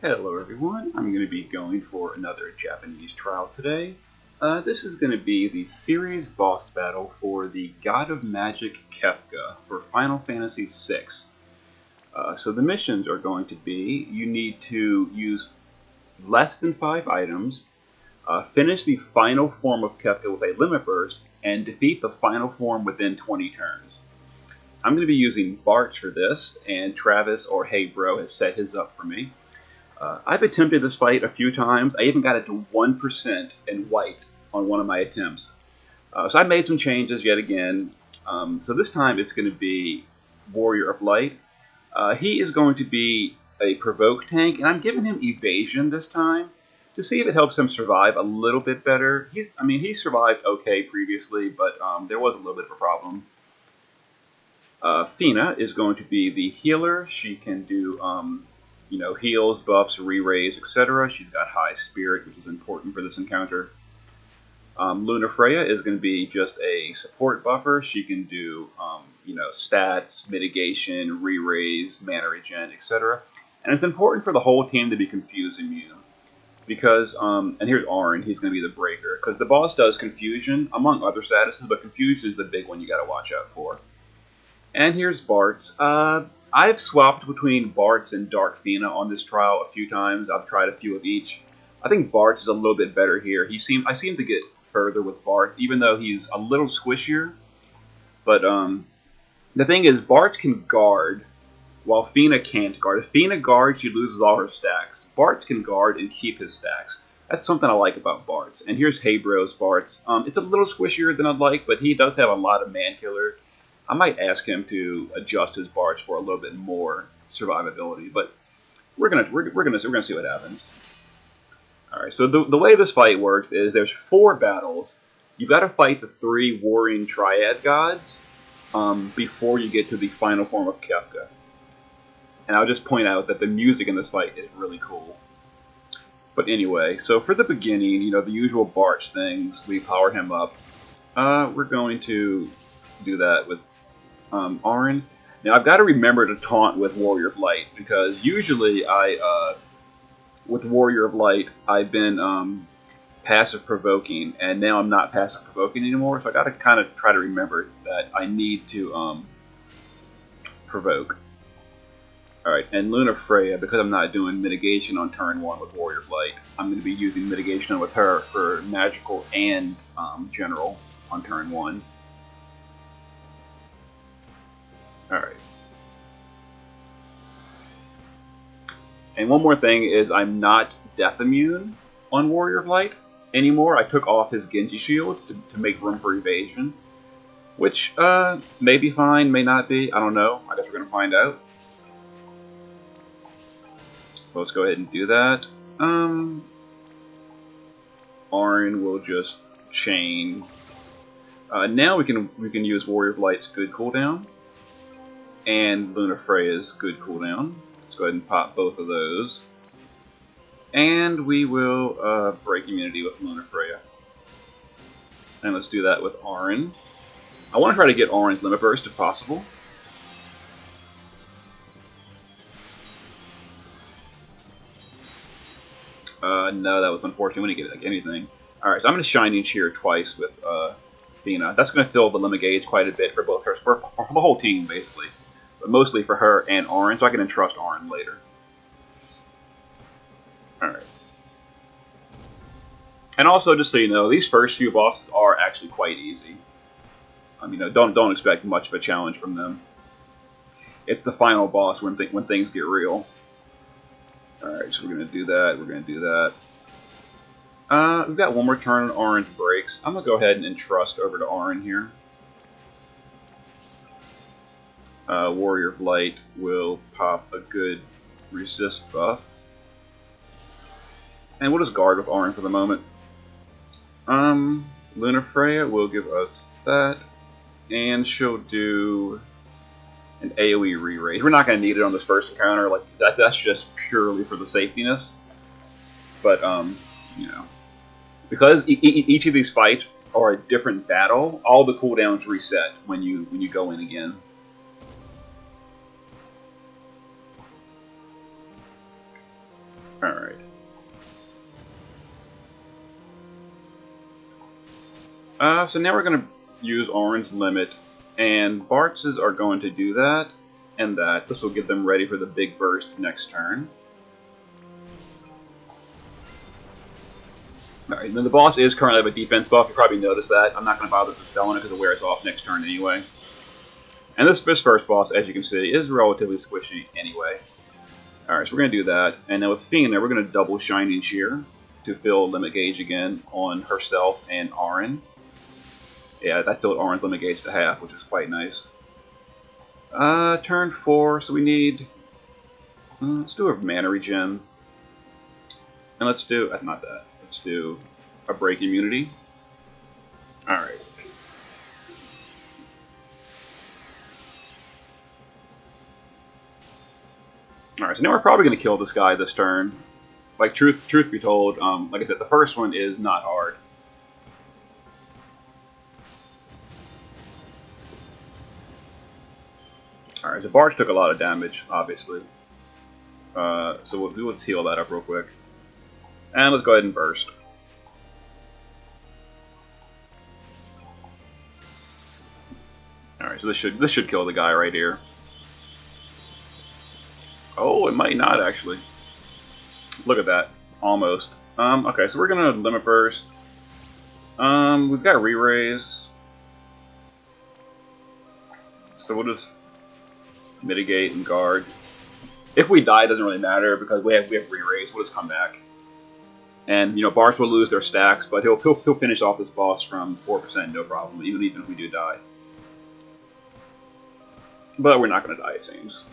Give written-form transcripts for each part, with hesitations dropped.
Hello everyone, I'm going to be going for another Japanese trial today. This is going to be the series boss battle for the God of Magic Kefka for Final Fantasy VI. So the missions are going to be, you need to use less than 5 items, finish the final form of Kefka with a limit burst, and defeat the final form within 20 turns. I'm going to be using Bart for this, and Travis or Hey Bro has set his up for me. I've attempted this fight a few times. I even got it to 1% in white on one of my attempts. So I made some changes yet again. So this time it's going to be Warrior of Light. He is going to be a provoke tank, and I'm giving him evasion this time to see if it helps him survive a little bit better. He survived okay previously, but there was a little bit of a problem. Fina is going to be the healer. She can do heals, buffs, re-raise, etc. She's got high spirit, which is important for this encounter. Luna Freya is going to be just a support buffer. She can do, stats, mitigation, re-raise, mana regen, etc. And it's important for the whole team to be confuse immune. Because, and here's Auron, he's going to be the breaker. Because the boss does confusion, among other statuses, but confusion is the big one you got to watch out for. And here's Bart's. I've swapped between Bart's and Dark Fina on this trial a few times. I've tried a few of each. I think Bart's is a little bit better here. I seem to get further with Bart, even though he's a little squishier. But the thing is, Bart's can guard, while Fina can't guard. If Fina guards, she loses all her stacks. Bart's can guard and keep his stacks. That's something I like about Bart's. And here's Hey Bro's Bart's. It's a little squishier than I'd like, but he does have a lot of man killer. I might ask him to adjust his Bart's for a little bit more survivability, but we're gonna see what happens. All right, so the way this fight works is there's 4 battles. You've got to fight the 3 warring triad gods before you get to the final form of Kefka. And I'll just point out that the music in this fight is really cool. But anyway, so for the beginning, the usual Bart's things, we power him up. We're going to do that with Auron. Now I've got to remember to taunt with Warrior of Light, because usually with Warrior of Light I've been passive provoking, and now I'm not passive provoking anymore, so I got to kind of try to remember that I need to provoke. Alright, and Luna Freya, because I'm not doing mitigation on turn 1 with Warrior of Light, I'm going to be using mitigation with her for magical and general on turn 1. Alright. And one more thing is I'm not death immune on Warrior of Light anymore. I took off his Genji shield to make room for evasion. Which may be fine, may not be. I don't know. I guess we're going to find out. So let's go ahead and do that. Auron will just chain. Now we can use Warrior of Light's good cooldown and Luna Freya's good cooldown. Let's go ahead and pop both of those. And we will break immunity with Luna Freya. And let's do that with Auron. I want to try to get Auron's limit burst if possible. No, that was unfortunate. We didn't get like anything. Alright, so I'm going to Shining Cheer twice with Fina. That's going to fill the limit gauge quite a bit for both her, for the whole team, basically. But mostly for her and Auron, so I can entrust Auron later. Alright. And also, just so you know, these first few bosses are actually quite easy. Don't expect much of a challenge from them. It's the final boss when things get real. Alright, so we're going to do that, we're going to do that. We've got one more turn on Auron's breaks. I'm going to go ahead and entrust over to Auron here. Warrior of Light will pop a good resist buff. And we'll just guard with Auron for the moment. Luna Freya will give us that. And she'll do an AoE re-raise. We're not going to need it on this first encounter. Like that's just purely for the safetiness. But, because each of these fights are a different battle, all the cooldowns reset when you go in again. Alright. So now we're going to use Oran's Limit, and Bartz's are going to do that, and that. This will get them ready for the big burst next turn. Alright, then the boss is currently have a defense buff. You probably noticed that. I'm not going to bother dispelling it because it wears off next turn anyway. And this first boss, as you can see, is relatively squishy anyway. Alright, so we're going to do that. And then with Fiend there, we're going to double Shining Cheer to fill limit gauge again on herself and Orin. Yeah, that filled Orin's limit gauge to half, which is quite nice. Turn 4, so we need... let's do a mana regen. And let's do... not that. Let's do a break immunity. Alright. Alright, so now we're probably going to kill this guy this turn. Like, truth be told, like I said, the first one is not hard. Alright, so Barch took a lot of damage, obviously. So let's heal that up real quick. And let's go ahead and burst. Alright, so this should kill the guy right here. Oh, it might not actually. Look at that. Almost. Okay, so we're gonna limit burst. We've got re-raise. So we'll just mitigate and guard. If we die, it doesn't really matter because we have re-raise. We'll just come back. And you know, Barch will lose their stacks, but he'll finish off this boss from 4%, no problem, even if we do die. But we're not gonna die, it seems.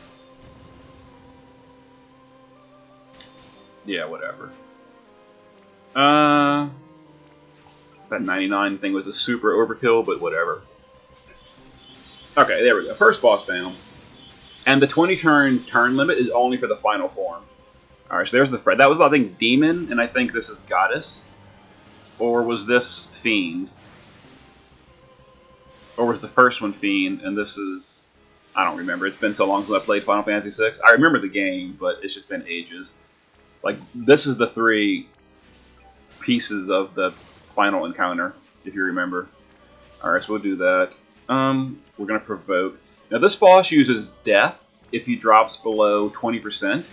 Yeah, whatever. That 99 thing was a super overkill, but whatever. Okay, there we go. First boss down. And the 20 turn limit is only for the final form. Alright, so there's the Fred. That was, I think, Demon, and I think this is Goddess. Or was this Fiend? Or was the first one Fiend, and this is... I don't remember. It's been so long since I played Final Fantasy VI. I remember the game, but it's just been ages. Like, this is the 3 pieces of the final encounter, if you remember. Alright, so we'll do that. We're going to provoke. Now, this boss uses Death if he drops below 20%.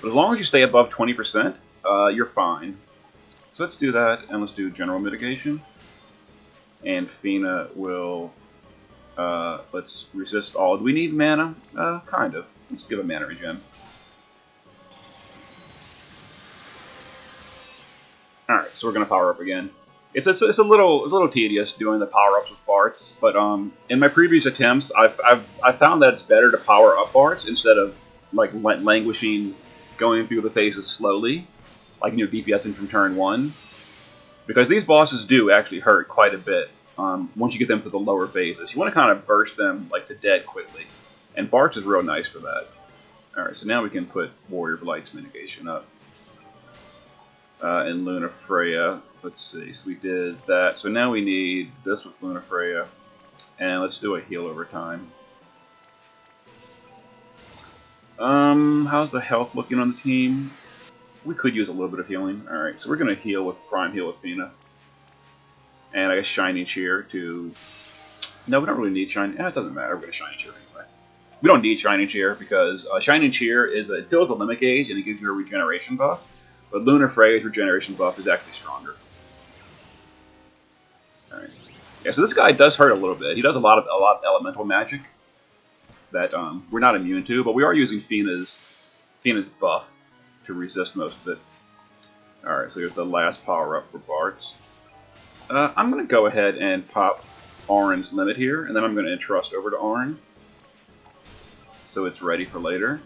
But as long as you stay above 20%, you're fine. So let's do that, and let's do General Mitigation. And Fina will... let's resist all. Do we need mana? Kind of. Let's give a mana regen. Alright, so we're going to power up again. It's a little tedious doing the power-ups with Barts, but in my previous attempts, I've found that it's better to power up Barts instead of like languishing, going through the phases slowly, like DPSing from turn 1, because these bosses do actually hurt quite a bit once you get them to the lower phases. You want to kind of burst them like to dead quickly, and Barts is real nice for that. Alright, so now we can put Warrior of Light's mitigation up. And Luna Freya, let's see, so we did that. So now we need this with Luna Freya, and let's do a heal over time. How's the health looking on the team? We could use a little bit of healing. Alright, so we're going to heal with Prime Heal with Fina. And I guess Shining Cheer to... No, we don't really need Shining... it doesn't matter, we're going to Shining Cheer anyway. We don't need Shining Cheer because Shining Cheer it fills a limit gauge and it gives you a regeneration buff. But Lunar Freya's regeneration buff is actually stronger. Alright. Yeah, so this guy does hurt a little bit. He does a lot of elemental magic that we're not immune to, but we are using Fina's buff to resist most of it. Alright, so here's the last power-up for Barts. I'm going to go ahead and pop Orin's Limit here, and then I'm going to entrust over to Orin. So it's ready for later.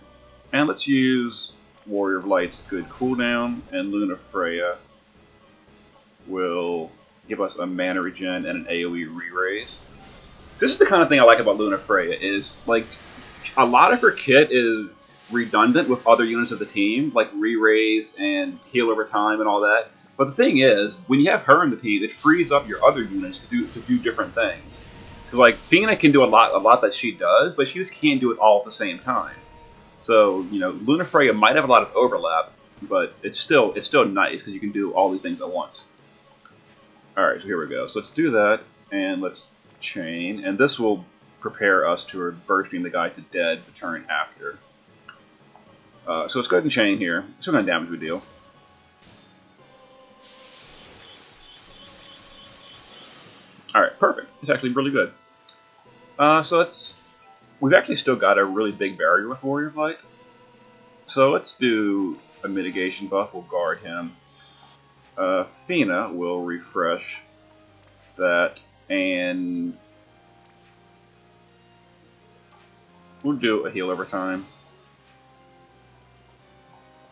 And let's use Warrior of Light's good cooldown, and Luna Freya will give us a mana regen and an AoE re-raise. So this is the kind of thing I like about Luna Freya, is like a lot of her kit is redundant with other units of the team, like re-raise and heal over time and all that. But the thing is, when you have her in the team, it frees up your other units to do different things. Because like Fina can do a lot that she does, but she just can't do it all at the same time. So, Luna Freya might have a lot of overlap, but it's still nice because you can do all these things at once. All right, so here we go. So let's do that, and let's chain, and this will prepare us to bursting the guy to dead the turn after. So let's go ahead and chain here. It's not damage we deal. All right, perfect. It's actually really good. So we've actually still got a really big barrier with Warrior Blight. So let's do a mitigation buff. We'll guard him. Fina will refresh that, and we'll do a heal over time.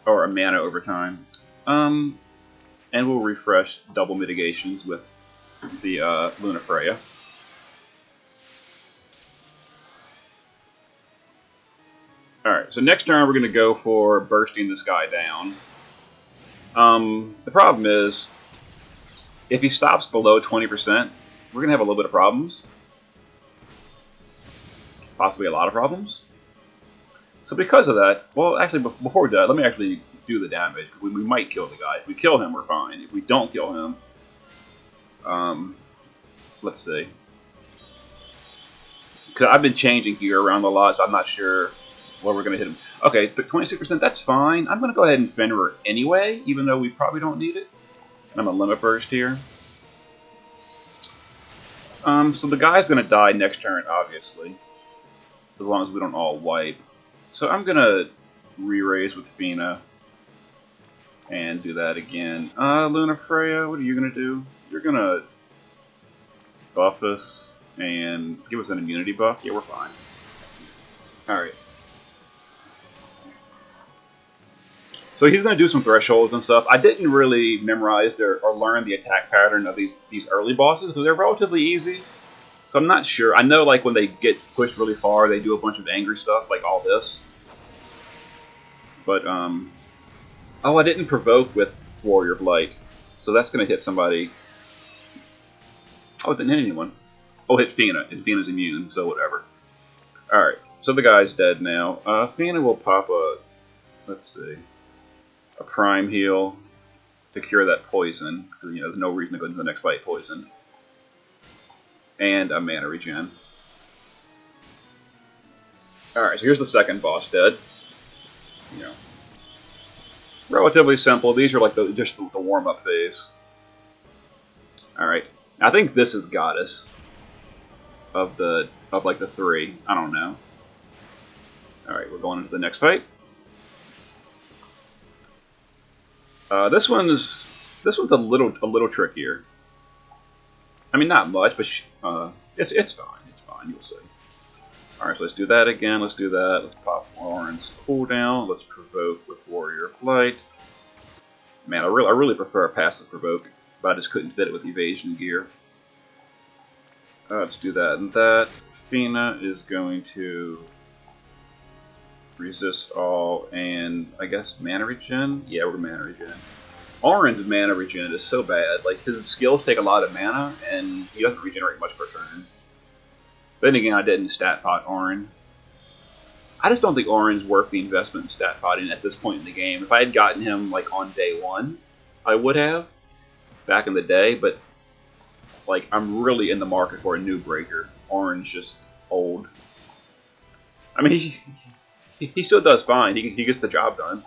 Or a mana over time. And we'll refresh double mitigations with the Lunafreya. Alright, so next turn we're going to go for bursting this guy down. The problem is, if he stops below 20%, we're going to have a little bit of problems. Possibly a lot of problems. So because of that, well, actually, before we do that, let me actually do the damage. We might kill the guy. If we kill him, we're fine. If we don't kill him, let's see. Because I've been changing gear around a lot, so I'm not sure where we're going to hit him. Okay, but 26%, that's fine. I'm going to go ahead and Fenrir anyway, even though we probably don't need it. And I'm going to limit burst here. So the guy's going to die next turn, obviously. As long as we don't all wipe. So I'm going to re-raise with Fina. And do that again. Lunafreya, what are you going to do? You're going to buff us and give us an immunity buff. Yeah, we're fine. Alright. So he's going to do some thresholds and stuff. I didn't really memorize or learn the attack pattern of these early bosses, because they're relatively easy. So I'm not sure. I know like when they get pushed really far, they do a bunch of angry stuff, like all this. But, oh, I didn't provoke with Warrior Blight. So that's going to hit somebody. Oh, it didn't hit anyone. Oh, it hit Fina. And Fina's immune, so whatever. Alright, so the guy's dead now. Fina will pop a, let's see, a prime heal to cure that poison, because you know there's no reason to go into the next fight poisoned, and a mana regen. All right, so here's the second boss dead. You know, relatively simple. These are like just the warm up phase. All right, I think this is Goddess of like the three. I don't know. All right, we're going into the next fight. This one's a little trickier. I mean, not much, but it's fine. It's fine. You'll see. All right, so let's do that again. Let's do that. Let's pop Lauren's cooldown. Let's provoke with Warrior Blight. Man, I really prefer a passive provoke, but I just couldn't fit it with evasion gear. Let's do that and that. Fina is going to resist all, and I guess mana regen? Yeah, we're mana regen. Orin's mana regen is so bad. Like, his skills take a lot of mana, and he doesn't regenerate much per turn. Then again, I didn't stat pot Orin. I just don't think Orin's worth the investment in stat potting at this point in the game. If I had gotten him, like, on day one, I would have, back in the day, but, like, I'm really in the market for a new breaker. Orin's just old. I mean, he still does fine. He gets the job done.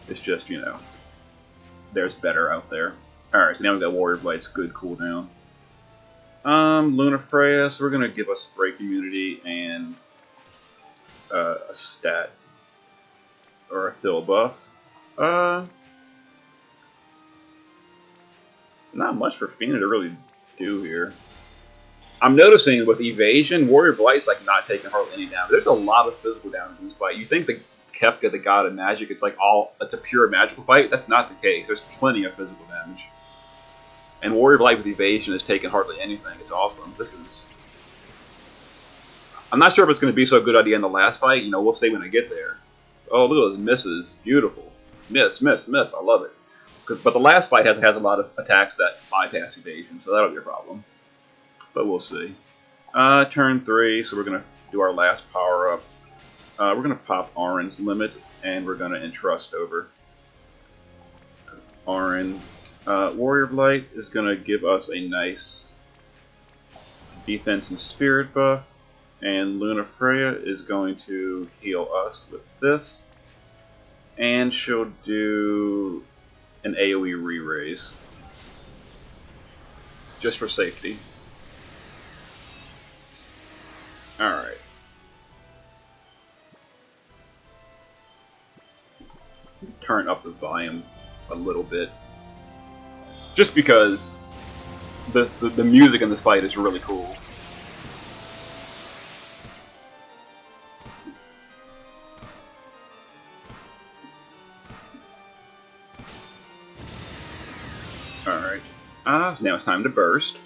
It's just, you know, there's better out there. Alright, so now we've got Warrior Blight's good cooldown. Lunafreya, so we're going to give us break immunity and a stat. Or a fill buff. Not much for Fiend to really do here. I'm noticing with evasion, Warrior Blight's like not taking hardly any damage. There's a lot of physical damage in this fight. You think the Kefka, the god of magic, it's like it's a pure magical fight? That's not the case. There's plenty of physical damage. And Warrior Blight with evasion is taking hardly anything. It's awesome. I'm not sure if it's going to be so good idea in the last fight. You know, we'll see when I get there. Oh, look at those misses. Beautiful. Miss, miss, miss. I love it. But the last fight has a lot of attacks that bypass evasion, so that'll be a problem. But we'll see. Turn 3, so we're going to do our last power-up. We're going to pop Orin's limit and we're going to entrust over. Auron. Warrior of Light is going to give us a nice defense and spirit buff, and Lunafreya is going to heal us with this, and she'll do an AoE re-raise, just for safety. Alright. Turn up the volume a little bit, just because the music in this fight is really cool. Alright. Now it's time to burst.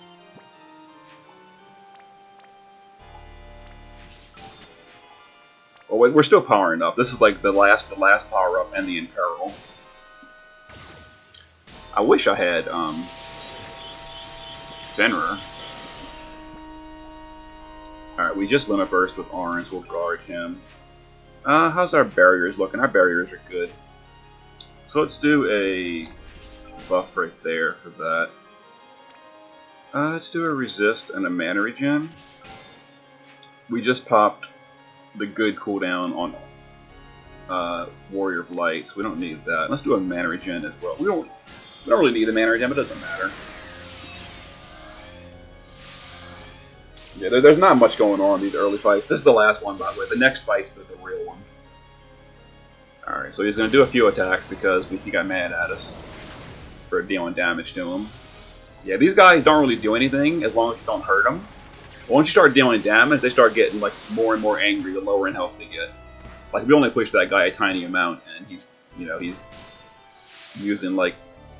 Oh wait, we're still powering up. This is like the last power up and the Imperil. I wish I had Fenrir. Alright, we just limit burst with Auron, so we'll guard him. How's our barriers looking? Our barriers are good. So let's do a buff right there for that. Let's do a resist and a mana regen. We just popped the good cooldown on Warrior of Light, so we don't need that. Let's do a mana regen as well. We don't really need the mana regen, but it doesn't matter. Yeah, there's not much going on in these early fights. This is the last one, by the way. The next fight's the real one. Alright, so he's going to do a few attacks because he got mad at us for dealing damage to him. Yeah, these guys don't really do anything as long as you don't hurt them. But once you start dealing damage, they start getting like more and more angry the lower in health they get. Like we only push that guy a tiny amount, and he's using like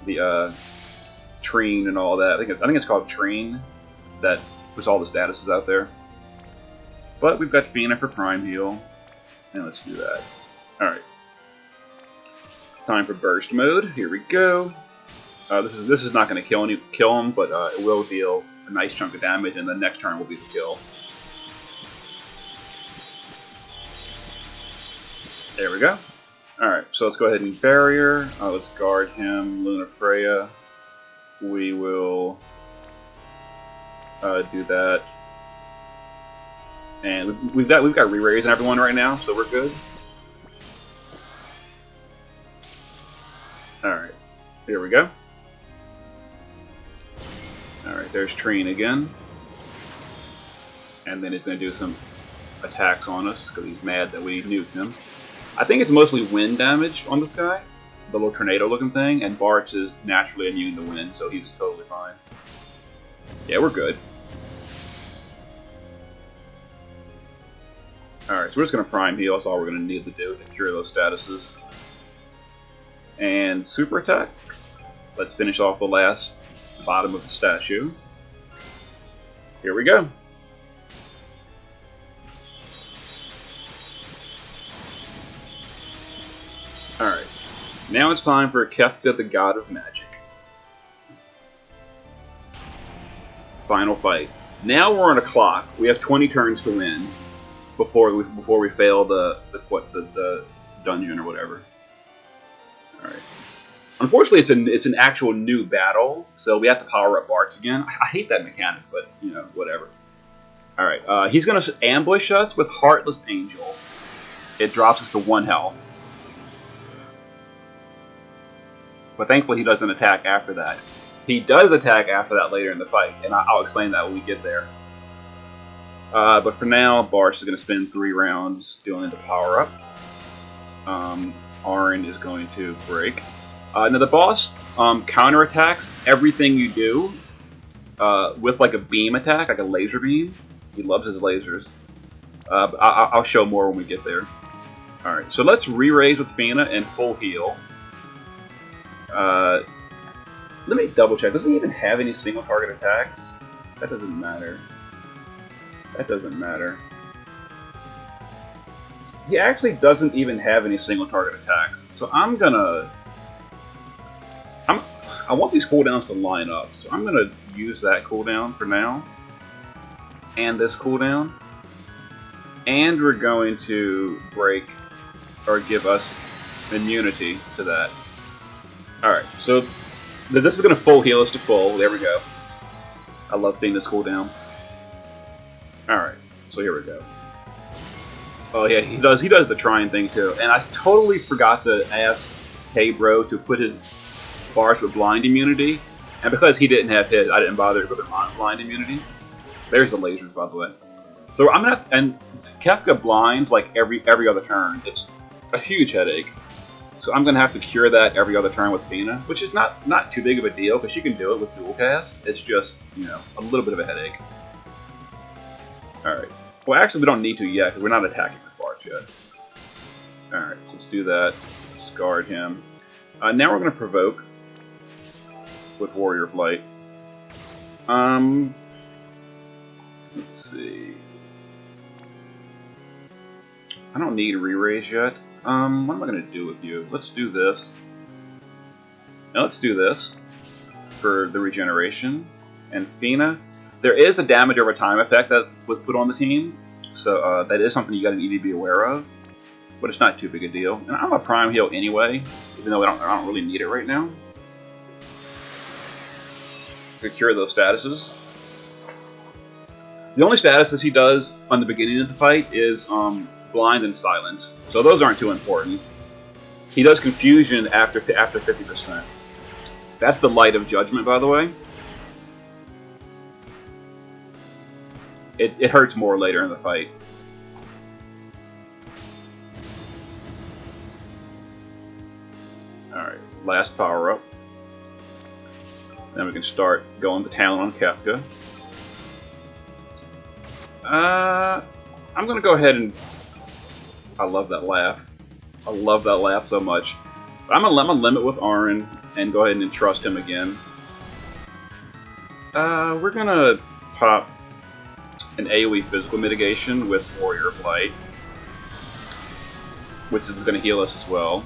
the Trine and all that. I think it's called Trine that puts all the statuses out there. But we've got Fiend for Prime Heal, and let's do that. All right, time for burst mode. Here we go. This is not going to kill him, but it will deal a nice chunk of damage, and the next turn will be the kill. There we go. Alright, so let's go ahead and barrier. Let's guard him, Lunafreya. We will do that. And we've got re-raise and everyone right now, so we're good. Alright, here we go. Alright, there's Trine again. And then he's going to do some attacks on us because he's mad that we nuked him. I think it's mostly wind damage on this guy, the little tornado looking thing, and Bartz is naturally immune to wind, so he's totally fine. Yeah, we're good. Alright, so we're just going to prime heal, that's all we're going to need to do to cure those statuses. And super attack. Let's finish off the last bottom of the statue. Here we go. Alright, now it's time for Kefka, the God of Magic. Final fight. Now we're on a clock. We have 20 turns to win before we fail the dungeon or whatever. Alright. Unfortunately, it's an actual new battle, so we have to power up Bartz again. I hate that mechanic, but, whatever. Alright, he's going to ambush us with Heartless Angel. It drops us to 1 health. But thankfully he doesn't attack after that. He does attack after that later in the fight, and I'll explain that when we get there. But for now, Bartz is going to spend 3 rounds dealing the power-up. Auron is going to break. Now the boss counterattacks everything you do with like a beam attack, like a laser beam. He loves his lasers. I'll show more when we get there. Alright, so let's re-raise with Fina and full heal. Let me double check. Does he even have any single target attacks? That doesn't matter. That doesn't matter. He actually doesn't even have any single target attacks. So I want these cooldowns to line up. So I'm gonna use that cooldown for now. And this cooldown. And we're going to break or give us immunity to that. Alright, so this is going to full heal us to full. There we go. I love seeing this cooldown. Alright, so here we go. Oh yeah, he does the trying thing too. And I totally forgot to ask Hey Bro to put his bars with blind immunity. And because he didn't have his, I didn't bother with blind immunity. There's the lasers, by the way. So I'm gonna and Kefka blinds like every other turn. It's a huge headache. So I'm gonna have to cure that every other turn with Fina, which is not too big of a deal because she can do it with dual cast. It's just, you know, a little bit of a headache. All right. Well, actually, we don't need to yet because we're not attacking the bars yet. All right, so let's do that. Let's guard him. Now we're gonna provoke with Warrior of Light. Let's see. I don't need re-raise yet. What am I going to do with you? Let's do this. Now let's do this for the regeneration. And Fina. There is a damage over time effect that was put on the team. So that is something you got to need to be aware of. But it's not too big a deal. And I'm a prime heal anyway, even though I don't really need it right now. To cure those statuses. The only statuses he does on the beginning of the fight is blind and silence, so those aren't too important. He does confusion after 50%. That's the light of judgment, by the way. It hurts more later in the fight. Alright, last power up. Then we can start going to town on Kefka. I'm gonna go ahead and... I love that laugh. I love that laugh so much. But I'm gonna limit with Auron and go ahead and entrust him again. We're gonna pop an AoE physical mitigation with Warrior of Light, which is gonna heal us as well.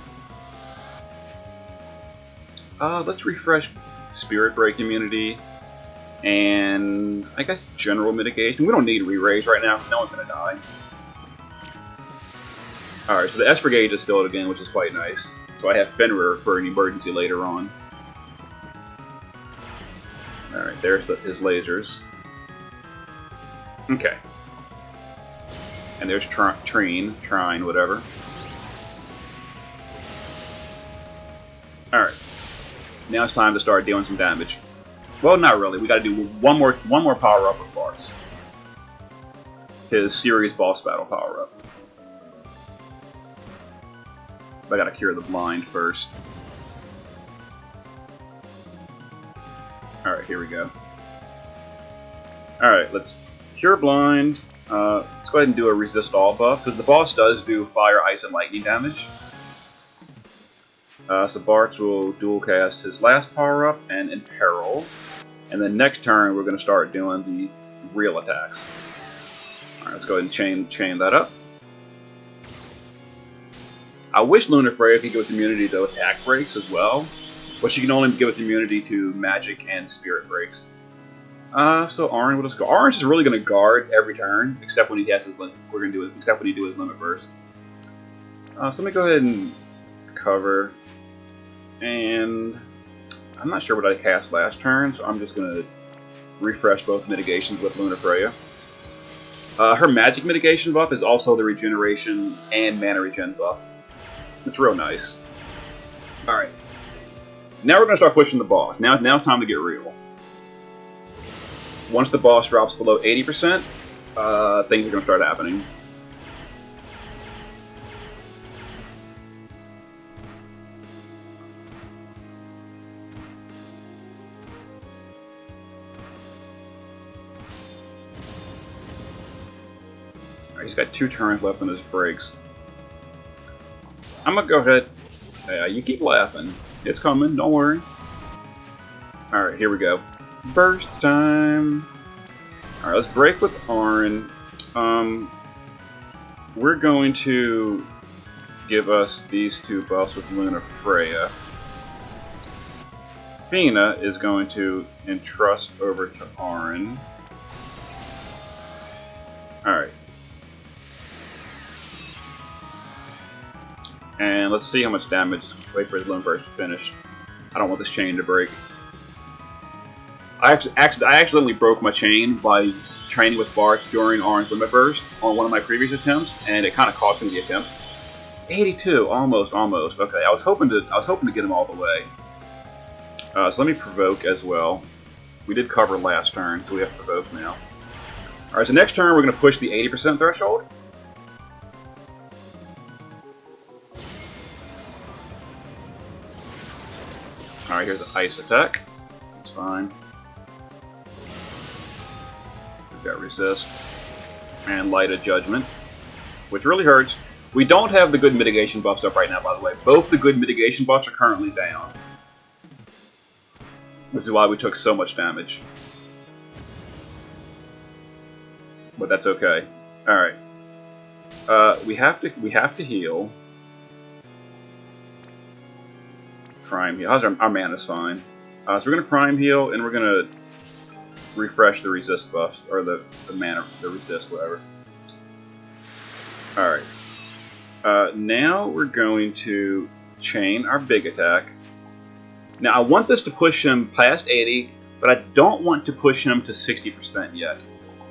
Let's refresh Spirit Break immunity. And I guess general mitigation. We don't need re-raise right now. No one's gonna die. Alright, so the S Brigade is still again, which is quite nice. So I have Fenrir for an emergency later on. Alright, there's his lasers. Okay. And there's Trine, whatever. Alright. Now it's time to start dealing some damage. Well, not really. We got to do one more power up with Bars. His serious boss battle power up. But I got to cure the blind first. All right, here we go. All right, let's cure blind. Let's go ahead and do a resist all buff because the boss does do fire, ice, and lightning damage. So Bartz will dual cast his last power up and Imperil. And then next turn we're going to start doing the real attacks. Alright, let's go ahead and chain that up. I wish Lunar Freya could give us immunity to attack breaks as well. But she can only give us immunity to magic and spirit breaks. So Auron will just go. Auron's just really going to guard every turn, except when he has his limit. We're going to do it except when he do his limit burst. So let me go ahead and cover. And I'm not sure what I cast last turn, so I'm just going to refresh both mitigations with Lunar Freya. Her magic mitigation buff is also the regeneration and mana regen buff. It's real nice. Alright. Now we're going to start pushing the boss. Now it's time to get real. Once the boss drops below 80%, things are going to start happening. He's got 2 turns left on his breaks. I'm gonna go ahead. Yeah, you keep laughing. It's coming, don't worry. Alright, here we go. Burst time! Alright, let's break with Auron. We're going to give us these 2 buffs with Lunar Freya. Fina is going to entrust over to Auron. Alright. And let's see how much damage. Wait for the Lone Burst to finish. I don't want this chain to break. I accidentally broke my chain by training with Bartz during Orange Limit Burst on one of my previous attempts, and it kind of cost me the attempt. 82, almost. Okay, I was hoping to get him all the way. So let me provoke as well. We did cover last turn, so we have to provoke now. All right, so next turn we're going to push the 80% threshold. All right, here's the ice attack. That's fine. We've got resist and light of judgment, which really hurts. We don't have the good mitigation buffs up right now, by the way. Both the good mitigation buffs are currently down, which is why we took so much damage. But that's okay. All right. We have to heal. Prime heal. Our mana's fine. So we're gonna prime heal, and we're gonna refresh the resist buffs, or the mana, the resist, whatever. All right. Now we're going to chain our big attack. Now I want this to push him past 80, but I don't want to push him to 60% yet.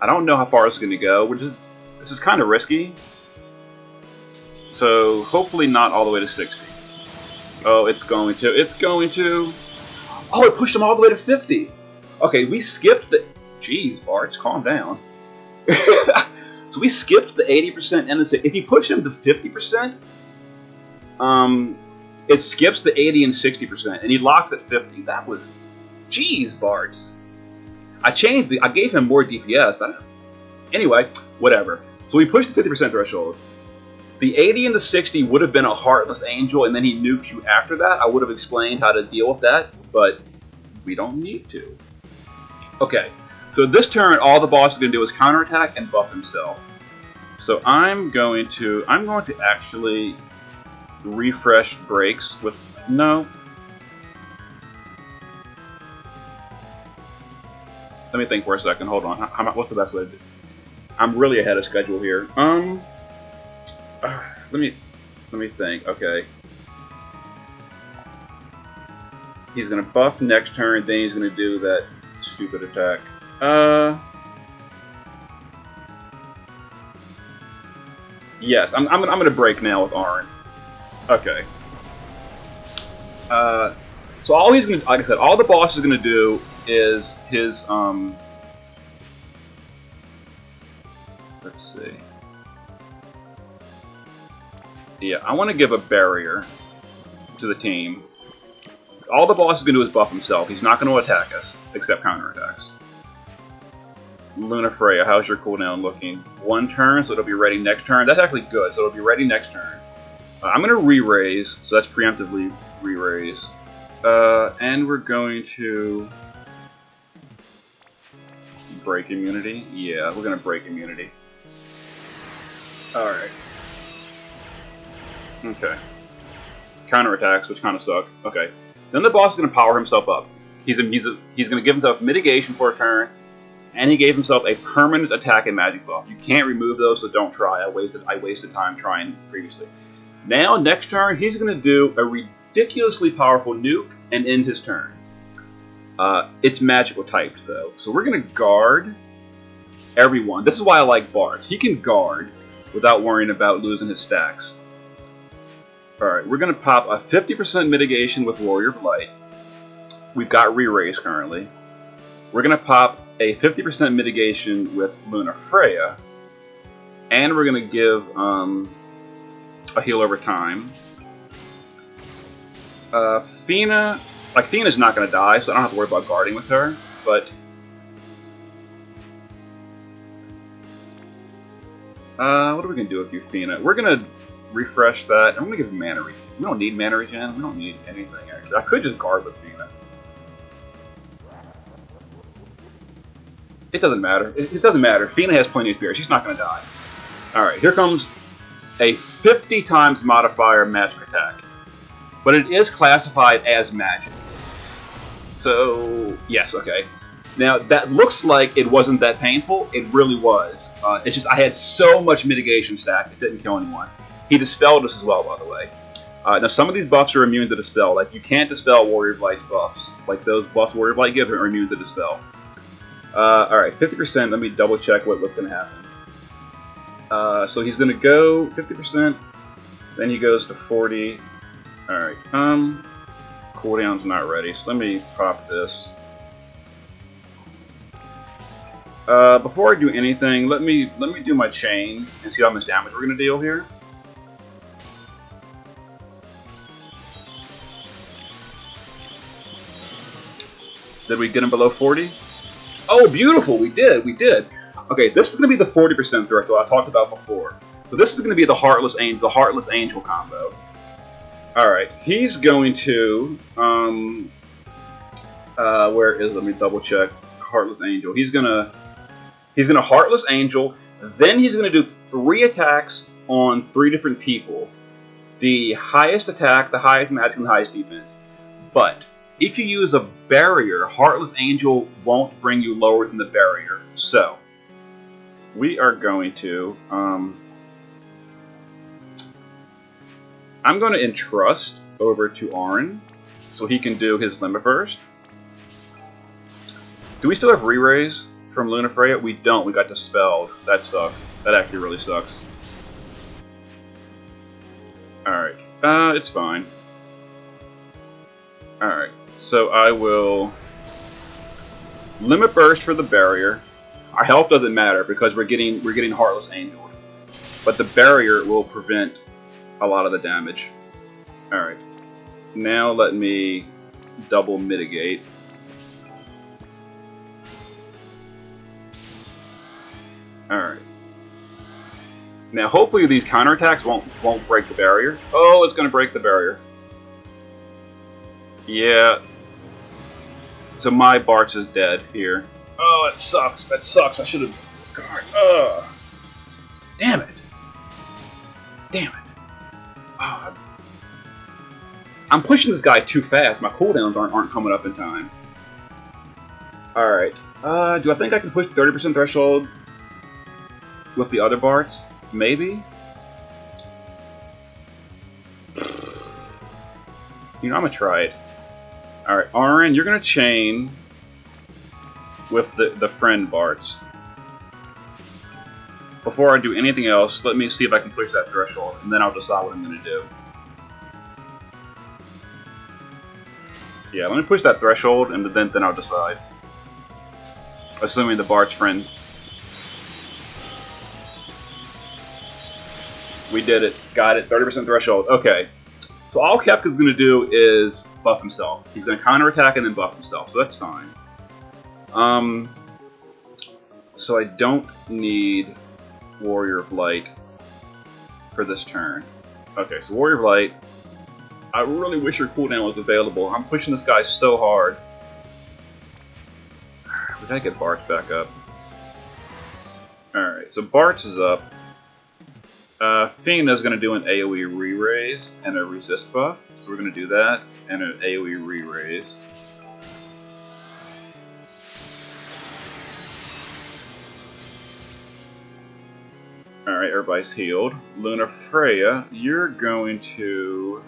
I don't know how far it's going to go, this is kind of risky. So hopefully not all the way to 60. Oh, it's going to. Oh, it pushed him all the way to 50. Okay, we skipped the. Jeez, Bartz, calm down. So we skipped the 80% and the. If you push him to 50%, it skips the 80 and 60%, and he locks at 50. That was. Jeez, Bartz. I gave him more DPS. Anyway, whatever. So we pushed the 50% threshold. The 80 and the 60 would have been a Heartless Angel, and then he nukes you after that. I would have explained how to deal with that, but we don't need to. Okay, so this turn, all the boss is going to do is counterattack and buff himself. So I'm going to actually refresh breaks with no. Let me think for a second. Hold on. What's the best way to do? I'm really ahead of schedule here. Let me think. Okay. He's gonna buff next turn, then he's gonna do that stupid attack. Yes, I'm gonna break now with Arn. Okay. So all he's gonna, like I said, all the boss is gonna do is his let's see. Yeah, I want to give a barrier to the team. All the boss is going to do is buff himself. He's not going to attack us, except counterattacks. Luna Freya, how's your cooldown looking? 1 turn, so it'll be ready next turn. That's actually good, so it'll be ready next turn. I'm going to re-raise, so that's preemptively re-raise. And we're going to break immunity. Yeah, we're going to break immunity. Alright. Okay. Counterattacks, which kind of suck. Okay. Then the boss is going to power himself up. He's going to give himself mitigation for a turn, and he gave himself a permanent attack and magic buff. You can't remove those, so don't try. I wasted time trying previously. Now, next turn, he's going to do a ridiculously powerful nuke and end his turn. It's magical typed, though. So we're going to guard everyone. This is why I like Bartz. He can guard without worrying about losing his stacks. Alright, we're going to pop a 50% mitigation with Warrior of Light. We've got re-raise currently. We're going to pop a 50% mitigation with Luna Freya. And we're going to give a heal over time. Feena's not going to die, so I don't have to worry about guarding with her. But what are we going to do with you, Feena? We're going to refresh that. I'm going to give mana regen. We don't need mana regen. We don't need anything, actually. I could just guard with Feena. It doesn't matter. It doesn't matter. Feena has plenty of spirit. She's not going to die. Alright, here comes a 50 times modifier magic attack. But it is classified as magic. So, yes, okay. Now, that looks like it wasn't that painful. It really was. It's just I had so much mitigation stack, it didn't kill anyone. He dispelled us as well, by the way. Now, some of these buffs are immune to Dispel. Like, you can't dispel Warrior of Light's buffs. Like, those buffs Warrior of Light gives are immune to Dispel. Alright, 50%. Let me double check what's going to happen. So he's going to go 50%. Then he goes to 40. Alright, cooldown's not ready. So let me pop this. Before I do anything, let me do my chain and see how much damage we're going to deal here. Did we get him below 40? Oh, beautiful! We did! Okay, this is going to be the 40% threshold I talked about before. So this is going to be the Heartless Angel combo. Alright, he's going to... where is it? Let me double check. Heartless Angel. He's gonna Heartless Angel, then he's gonna do 3 attacks on 3 different people. The highest attack, the highest magic, and the highest defense. But if you use a barrier, Heartless Angel won't bring you lower than the barrier. So we are going to I'm going to entrust over to Auron so he can do his limit first. Do we still have re-raise from Lunafreya? We don't. We got dispelled. That sucks. That actually really sucks. Alright. It's fine. Alright. So I will limit burst for the barrier. Our health doesn't matter because we're getting Heartless Angel. But the barrier will prevent a lot of the damage. Alright. Now let me double mitigate. Alright. Now hopefully these counterattacks won't break the barrier. Oh, it's gonna break the barrier. Yeah. So my Bartz is dead here. Oh, that sucks. That sucks. I should have guard. Ugh. Damn it. Damn it. Oh, I'm pushing this guy too fast. My cooldowns aren't coming up in time. Alright. Do I think I can push 30% threshold with the other Bartz? Maybe? You know, I'm gonna try it. Alright, Auron, you're gonna chain with the friend Bartz. Before I do anything else, let me see if I can push that threshold, and then I'll decide what I'm gonna do. Yeah, let me push that threshold, and then I'll decide. Assuming the Bartz friend. We did it. Got it. 30% threshold. Okay. So all Kefka's going to do is buff himself. He's going to counterattack and then buff himself. So that's fine. So I don't need Warrior of Light for this turn. Okay, so Warrior of Light. I really wish your cooldown was available. I'm pushing this guy so hard. We gotta get Bartz back up. Alright, so Bartz is up. Fiend is going to do an AoE re-raise and a resist buff. So we're going to do that and an AoE re-raise. Alright, everybody's healed. Lunafreya, you're going to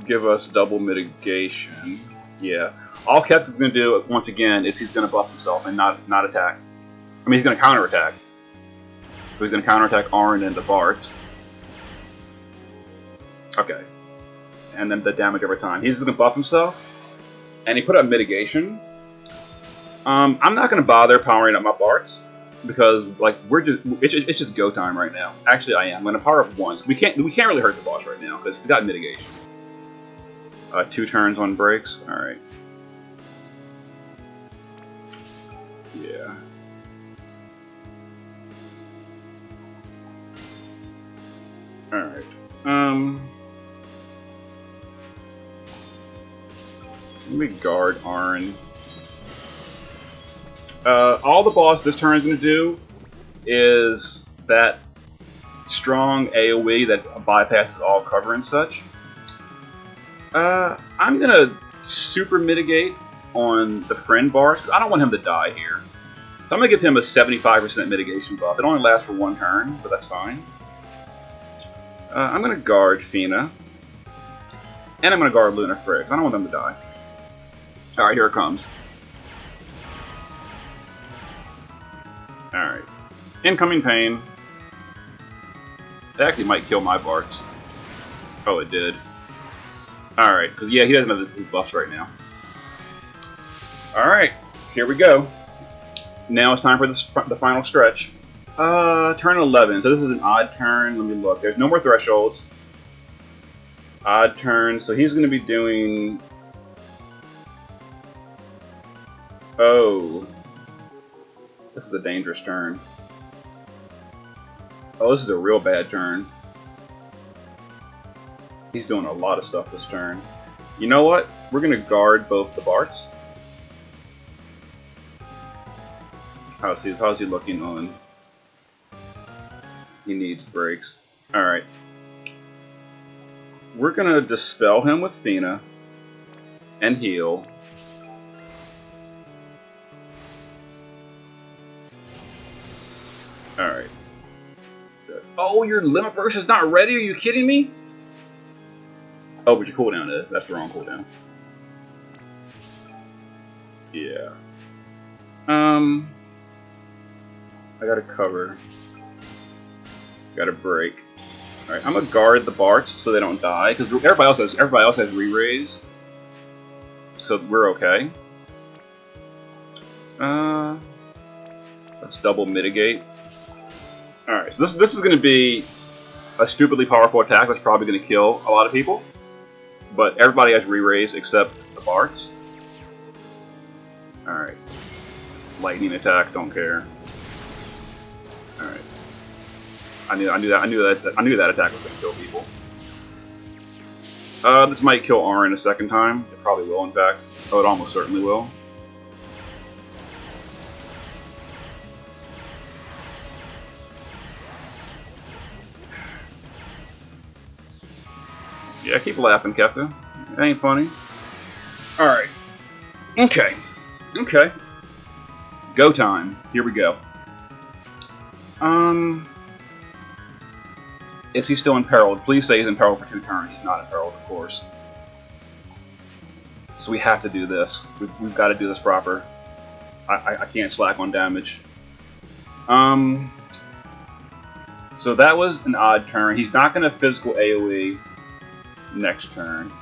give us double mitigation. Yeah. All Kefka's going to do, once again, is he's going to buff himself and not attack. I mean, he's going to counterattack. So he's going to counterattack Auron and the Bartz. Okay. And then the damage every time. He's just going to buff himself. And he put up mitigation. I'm not going to bother powering up my Bartz. Because, like, it's just go time right now. Actually, I am. I'm going to power up once. We can't really hurt the boss right now. Because he's got mitigation. 2 turns on breaks. Alright. Yeah. Alright. Let me guard Auron. All the boss this turn is going to do is that strong AoE that bypasses all cover and such. I'm going to super mitigate on the friend Bartz because I don't want him to die here. So I'm going to give him a 75% mitigation buff. It only lasts for 1 turn, but that's fine. I'm going to guard Fina. And I'm going to guard Lunar Freya, 'cause I don't want them to die. Alright, here it comes. Alright. Incoming pain. It actually might kill my Barts. Oh, it did. Alright, because yeah, he doesn't have his buffs right now. Alright, here we go. Now it's time for the final stretch. Turn 11, so this is an odd turn. Let me look. There's no more thresholds. Odd turn, so he's going to be doing... Oh. This is a dangerous turn. Oh, this is a real bad turn. He's doing a lot of stuff this turn. You know what? We're going to guard both the Barts. How's he looking on? He needs breaks. Alright. We're going to dispel him with Fina. And heal. Alright. Oh, your limit burst is not ready? Are you kidding me? Oh, but your cooldown is. That's the wrong cooldown. Yeah. I gotta cover. Gotta break. Alright, I'm gonna guard the Barts so they don't die, because everybody else has re-raise. So we're okay. Let's double mitigate. Alright, so this is gonna be a stupidly powerful attack that's probably gonna kill a lot of people. But everybody has re-raise except the Barts. Alright. Lightning attack, don't care. Alright. I knew that attack was gonna kill people. This might kill Auron a second time. It probably will, in fact. Oh, it almost certainly will. Yeah, keep laughing, Kefka. It ain't funny. Alright. Okay. Okay. Go time. Here we go. Is he still imperiled? Please say he's imperiled for 2 turns. He's not imperiled, of course. So we have to do this. We've got to do this proper. I can't slack on damage. So that was an odd turn. He's not going to physical AoE next turn.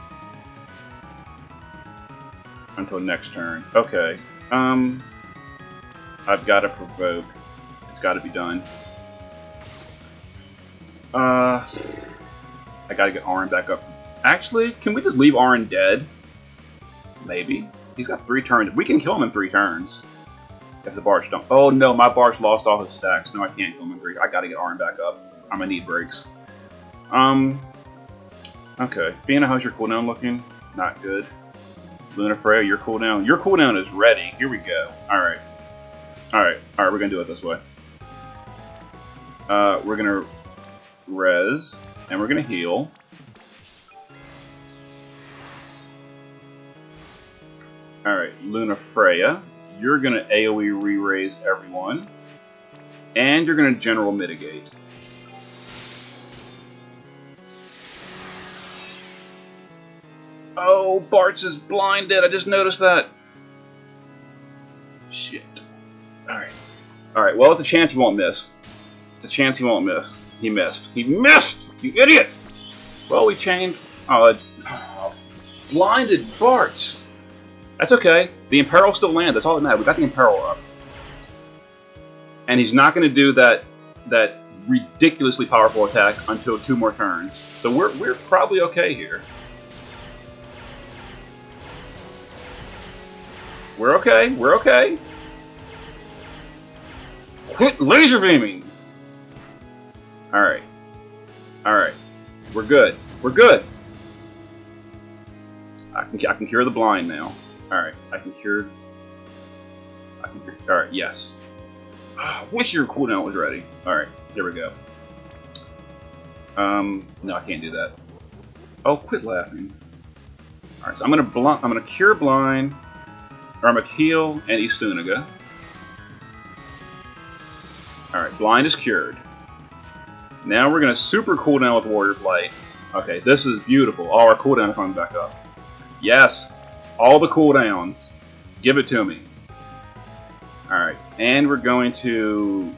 Until next turn. Okay. I've got to provoke. It's got to be done. I gotta get Auron back up. Actually, can we just leave Auron dead? Maybe. He's got 3 turns. We can kill him in 3 turns. If the Barch don't. Oh no, my Barch lost all his stacks. No, I can't kill him in 3. I gotta get Auron back up. I'm gonna need breaks. Okay. Fina, how's your cooldown looking? Not good. Lunar Freya, your cooldown. Your cooldown is ready. Here we go. Alright. Alright. Alright, we're gonna do it this way. We're gonna res, and we're gonna heal. Alright, Lunar Freya, you're gonna AoE re-raise everyone, and you're gonna general mitigate. Oh, Bartz is blinded, I just noticed that. Shit. Alright. Alright, well, it's a chance he won't miss. It's a chance he won't miss. He missed. He missed! You idiot! Well, we changed... blinded Bartz! That's okay. The Imperil still lands. That's all that matters. We got the Imperil up. And he's not going to do that ridiculously powerful attack until 2 more turns. So we're probably okay here. We're okay. We're okay. Quit laser beaming! Alright. Alright. We're good. We're good! I can cure the blind now. Alright. I can cure... Alright, yes. Wish your cooldown was ready. Alright, here we go. No, I can't do that. Oh, quit laughing. Alright, so I'm gonna cure blind, or I'm gonna heal and Isunaga. Alright, blind is cured. Now we're going to super cooldown with Warrior's Light. Okay, this is beautiful. All our cooldowns coming back up. Yes, all the cooldowns. Give it to me. Alright, and we're going to...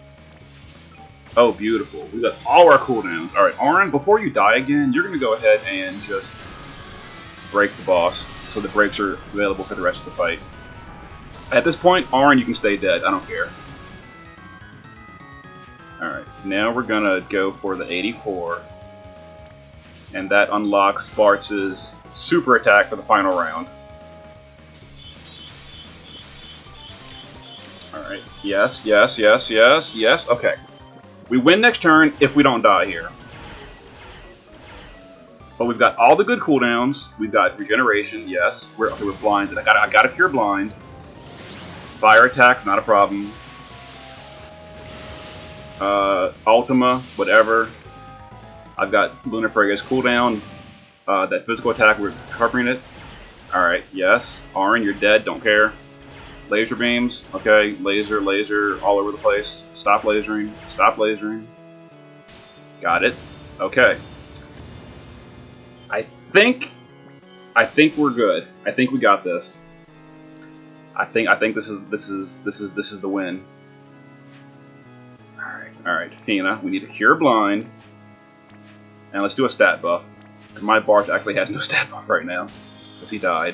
Oh, beautiful. We got all our cooldowns. Alright, Auron, before you die again, you're going to go ahead and just break the boss so the breaks are available for the rest of the fight. At this point, Auron, you can stay dead. I don't care. Alright, now we're going to go for the 84. And that unlocks Bartz's super attack for the final round. Alright, yes, yes, yes, yes, yes. Okay. We win next turn if we don't die here. But we've got all the good cooldowns. We've got regeneration, yes. We're blinded. I got a cure blind. Fire attack, not a problem. Ultima, whatever. I've got Lunar Freya's cooldown. That physical attack, we're covering it. Alright, yes. Auron, you're dead, don't care. Laser beams, okay. Laser, laser, all over the place. Stop lasering, stop lasering. Got it. Okay. I think we're good. I think we got this. I think this is the win. Alright, Fina, we need a cure blind. And let's do a stat buff. My Bart actually has no stat buff right now, because he died.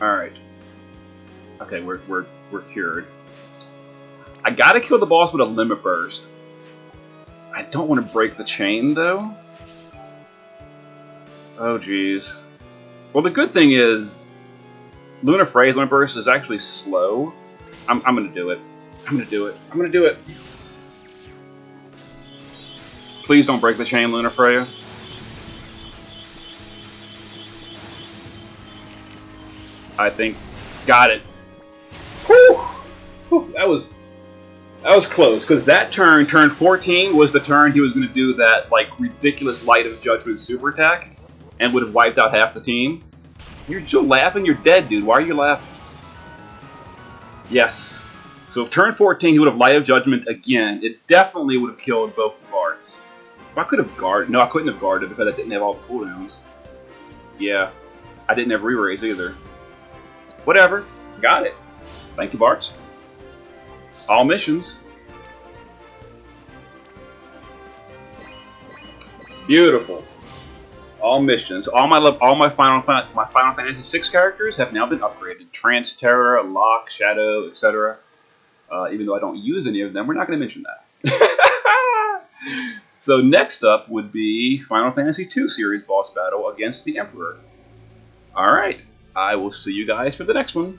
Alright. Okay, we're cured. I gotta kill the boss with a limit burst. I don't want to break the chain though. Oh jeez. Well, the good thing is Lunar Freya's limit burst is actually slow. I'm gonna do it. I'm gonna do it. I'm gonna do it. Please don't break the chain, Lunar Freya. I think, got it. Whew. Whew. That was close, because that turn 14, was the turn he was going to do that like ridiculous Light of Judgment super attack, and would have wiped out half the team. You're still laughing? You're dead, dude. Why are you laughing? Yes. So if turn 14 he would have Light of Judgment again, it definitely would have killed both the Bards. I could have guarded. No, I couldn't have guarded because I didn't have all the cooldowns. Yeah. I didn't have re-raise either. Whatever. Got it. Thank you, Bartz. All missions. Beautiful. All missions. All my Final Fantasy VI characters have now been upgraded. Trance, Terra, Locke, Shadow, etc. Even though I don't use any of them, we're not going to mention that. So next up would be Final Fantasy II Series boss battle against the Emperor. Alright, I will see you guys for the next one.